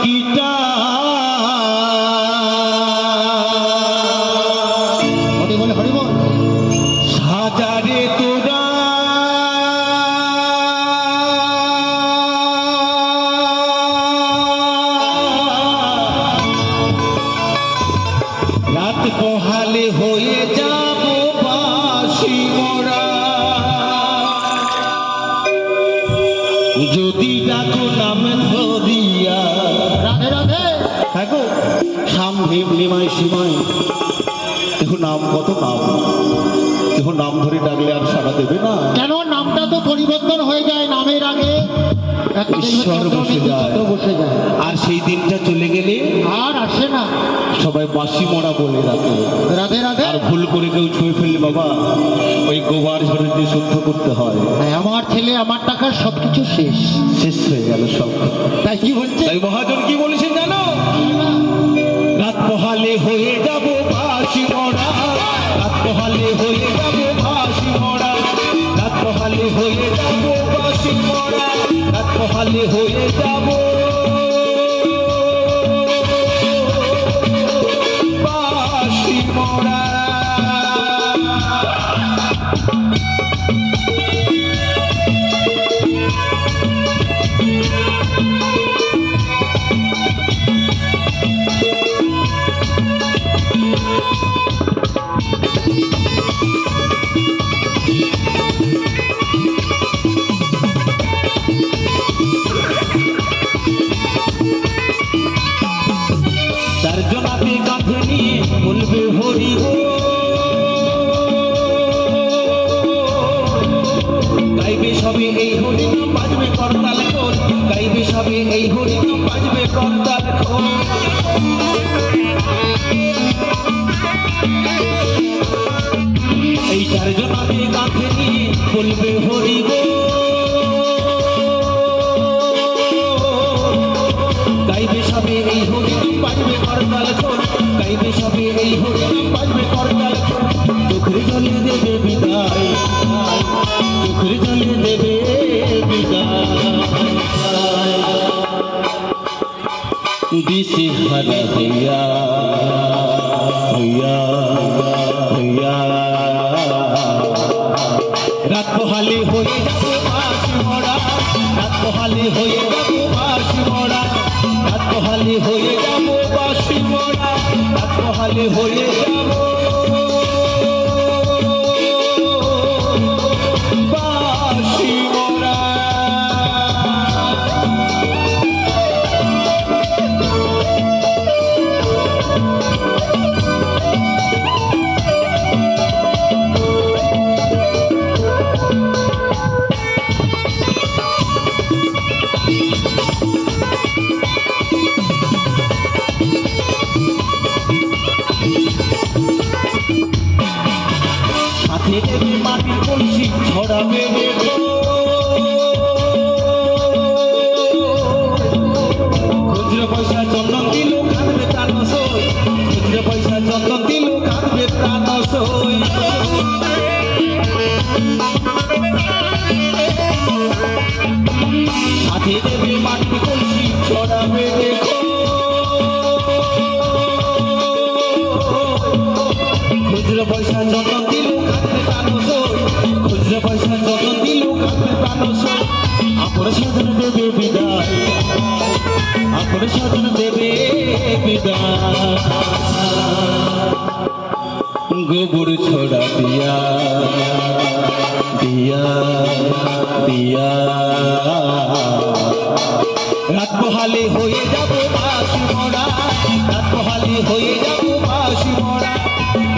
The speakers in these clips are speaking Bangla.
গীতা হরি বল হরি বল। হাজারে তোরা রাত পোহালে হয়ে যাব বাসি মোরা যদি ডাকো নাম ধরিয়া রাধে রাধে। থাকো সামনে নিমাই সীমায় দেখো নাম কত নাম দেখো নাম ধরে ডাকলে আর সাড়া দেবে না কেন নামটা তো পরিবর্তন হয়ে যায়, নামের আগে একটা ঈশ্বর বসে যায়। বসে যায় আর সেই দিনটা চলে গেলে আর আসে না। সবাই বাসি মরা বলে রাখে। রাধে রাধে। আর ভুল করে কেউ ছুঁয়ে ফেললে বাবা ওই গোবার ঝরে দিয়ে শুদ্ধ করতে হয়। আমার ছেলে আমার টাকা সবকিছু শেষ শেষ হয়ে গেল সব। তাই কি বলছে? তাই মহাজন কি বলেছেন জানো? রাত পোহালে হয়ে যাব বাসি মরা, রাত পোহালে হয়ে যাব বাসি মরা, রাত পোহালে হয়ে যাব বাসি মরা, রাত পোহালে হয়ে যাব বাসি মরা। চারজনাতে কাঁধে নিয়ে বলবে হরি গো, গাইবে সবে এই হরি নাম বাজবে করতাল খোল, গাইবে সবে এই হরি নাম বাজবে করতাল খোল। এই চারজনাতে কাঁধে নিয়ে বলবে হরি গো, গাইবে সবে এই হরি নাম বাজবে করতাল খোল, গাইবে সবে এই হরি নাম বাজবে করতাল খোল। চোখের জলে দেবে বিদায়, চোখের জলে দেবে বিদায়, দিশে হারা হইয়া হইয়া হইয়া। রাত পোহালে হয়ে যাব বাসি মরা, রাত পোহালে হয়ে যাব বাসি মরা, রাত পোহালে হয়ে যাব বাসি মরা, রাত পোহালে হয়ে যাব বাসি মরা। সাথে দেবে মাটি কলসি ছড়াবে দেখো, খুচরো পয়সা চন্দন দিল কাঁদবে প্রাণ সই, খুচরো পয়সা চন্দন দিল কাঁদবে প্রাণ সই। সাথে দেবে মাটি কলসি ছড়াবে দেখো, খুচরো পয়সা চন্দন দিল কাঁদবে প্রাণ সই, খুচরো পয়সা চন্দন দিল কাঁদবে প্রাণ সই। আপন সাধন দেবে বিদায়, আপন সাধন দেবে বিদায়, গোবর ছড়া দিয়া দিয়া দিয়া। রাত পোহালে হয়ে যাব বাসি মরা, রাত পোহালে হয়ে যাব বাসি মরা,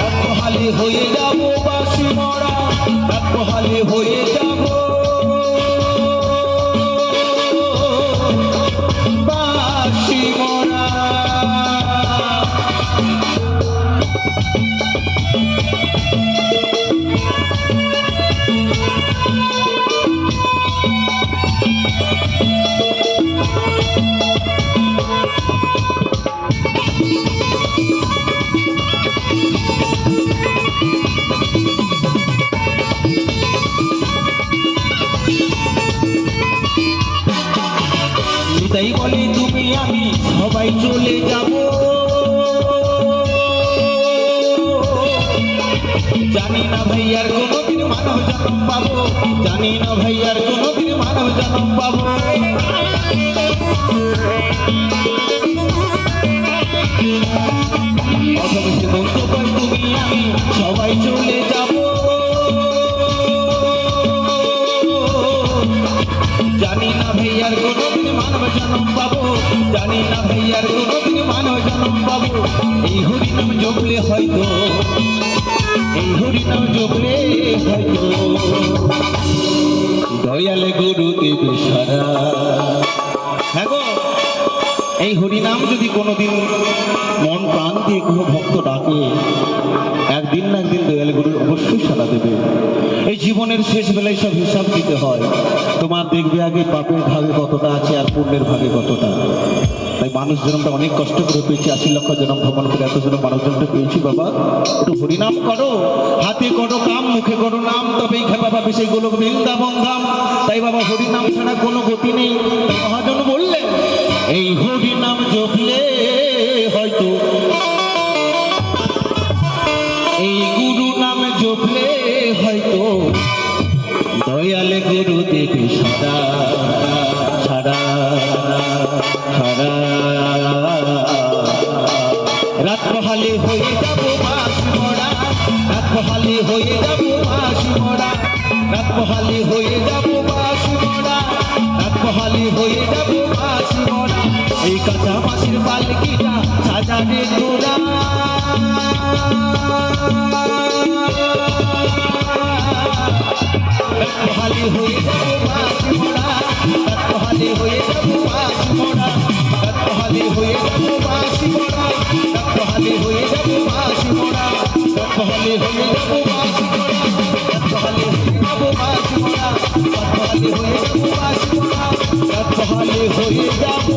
রাত পোহালে হয়ে যাব বাসি মরা, রাত পোহালে হয়ে যাব বাসি মরা। বলে তুমি আমি সবাই চলে যাব জানি না ভাইয়ার কোনোদিন মানব জন্ম পাবো জানি না ভাইয়ার কোনোদিন মানব জন্ম পাবো অথবা সীমন্ত পর তুমি আমি সবাই চলে যাব জানি না ভাইয়ার কোনোদিন মানব জন্ম পাবো জানি না ভাইয়ার কোনোদিন মানব জন্ম পাবো এই হরিনাম জপলে হয়তো এই হরিনাম জপলে হয়তো দয়ালে গুরুদেব সারা হ্যাঁ গো এই হরিনাম যদি কোনোদিন মন প্রাণ দিয়ে কোনো ভক্ত ডাকে একদিন না একদিন দয়াল গুরু অবশ্যই সাড়া দেবে এই জীবনের শেষ বেলায় সব হিসাব দিতে হয় তোমার দেখবে আগে পাপের ভাগে কতটা আছে আর পুণ্যের ভাগে কতটা তাই মানুষ জন্মটা অনেক কষ্ট করে পেয়েছি 80 লক্ষ জন্ম ভ্রমণ করে এত জন মানুষ জন্মটা পেয়েছি বাবা একটু হরিনাম করো হাতে করো কাম মুখে করো নাম তবেই খেপা পাবে সেই গোলক বৃন্দাবন ধাম তাই বাবা হরিনাম ছাড়া কোনো গতি নেই তাই মহাজন বললেন এই হরিনাম জপলে হয়তো এই গুরু নাম জপলে হয়তো দয়ালে গুরুদেব সারা সারা সারা রাত পহালে হয়ে যাব মাসি মরা রাত পহালে হয়ে যাব মাসি মরা রাত পহালে হয়ে যাব মাসি মরা রাত পহালে হয়ে যাব মাসি মরা এই কাঁচা মাসির পালকিটা সাজাবে তোরা পহালি হয়ে যাব মাসি মরা রাত পহালি হয়ে যাব মাসি মরা রাত পহালি হয়ে যাব মাসি মরা রাত পহালি হয়ে যাব মাসি মরা রাত পহালি হয়ে যাব মাসি মরা রাত পহালি হয়ে যাব মাসি মরা রাত পহালি হয়ে যাব মাসি মরা রাত পহালি হয়ে যাব